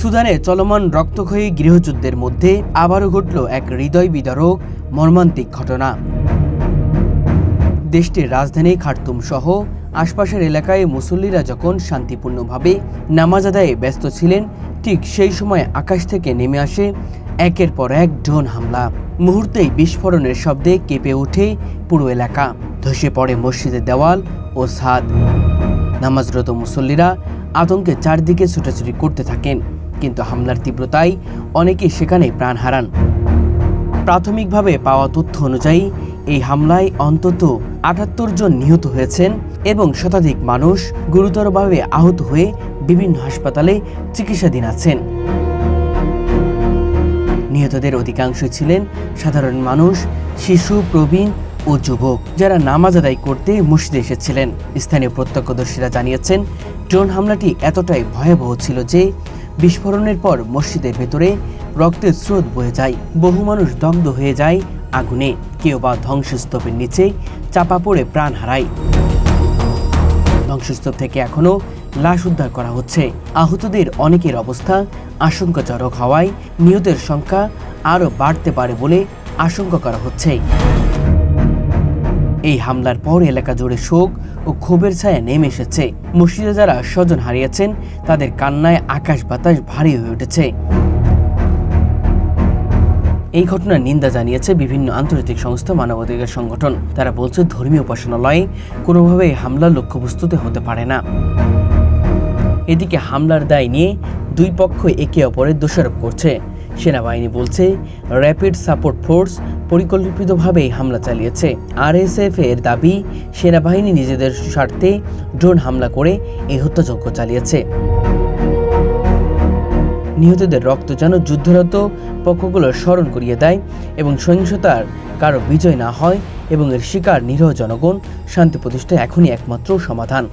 সুদানে চলমান রক্তক্ষয়ী গৃহযুদ্ধের মধ্যে আবারও ঘটল এক হৃদয় বিদারক মর্মান্তিক ঘটনা। দেশটির রাজধানী খার্তুম সহ আশপাশের এলাকায় মুসল্লিরা যখন শান্তিপূর্ণভাবে নামাজ আদায়ে ব্যস্ত ছিলেন, ঠিক সেই সময় আকাশ থেকে নেমে আসে একের পর এক ড্রোন হামলা। মুহূর্তেই বিস্ফোরণের শব্দে কেঁপে ওঠে পুরো এলাকা, ধসে পড়ে মসজিদের দেওয়াল ও ছাদ। নামাজরত মুসল্লিরা আতঙ্কে চারদিকে ছুটাছুটি করতে থাকেন, কিন্তু হামলার তীব্রতায় অনেকেই সেখানে প্রাণ হারান। প্রাথমিকভাবে পাওয়া তথ্য অনুযায়ী এই হামলায় অন্তত ৭৮ জন নিহত হয়েছেন এবং শতাধিক মানুষ গুরুতরভাবে আহত হয়ে বিভিন্ন হাসপাতালে চিকিৎসাধীন আছেন। নিহতদের অধিকাংশই ছিলেন সাধারণ মানুষ, শিশু, প্রবীণ ও যুবক, যারা নামাজ আদায় করতে মসজিদে এসেছিলেন। স্থানীয় প্রত্যক্ষদর্শীরা জানিয়েছেন, ড্রোন হামলাটি এতটাই ভয়াবহ ছিল যে বিস্ফোরণের পর মসজিদের ভেতরে রক্তের স্রোত বয়ে যায়। বহু মানুষ দগ্ধ হয়ে যায় আগুনে, কেউ বা ধ্বংসস্তূপের নিচে চাপা পড়ে প্রাণ হারায়। ধ্বংসস্তূপ থেকে এখনও লাশ উদ্ধার করা হচ্ছে। আহতদের অনেকের অবস্থা আশঙ্কাজনক হওয়ায় নিহতের সংখ্যা আরও বাড়তে পারে বলে আশঙ্কা করা হচ্ছে। এই হামলার পর এলাকা জুড়ে শোক ও ক্ষোভের ছায়া নেমে এসেছে। মসজিদে যারা স্বজন হারিয়েছেন তাদের কান্নায় আকাশ বাতাস ভারী হয়ে উঠেছে। এই ঘটনার নিন্দা জানিয়েছে বিভিন্ন আন্তর্জাতিক সংস্থা, মানবাধিকার সংগঠন। তারা বলছে, ধর্মীয় উপাসনালয়ে কোনোভাবেই হামলার লক্ষ্যবস্তুতে হতে পারে না। এদিকে হামলার দায় নিয়ে দুই পক্ষ একে অপরের দোষারোপ করছে। সেনাবাহিনী বলছে, র্যাপিড সাপোর্ট ফোর্স পরিকল্পিতভাবে হামলা চালিয়েছে। আরএসএফ এর দাবি, সেনাবাহিনী নিজেদের স্বার্থে ড্রোন হামলা করে এই হত্যাযজ্ঞ চালিয়েছে। নিহতদের রক্ত যেন যুদ্ধরত পক্ষগুলোর স্মরণ করিয়ে দেয় এবং সহিংসতার কারো বিজয় না হয় এবং এর শিকার নিরীহ জনগণ। শান্তি প্রতিষ্ঠা এখনই একমাত্র সমাধান।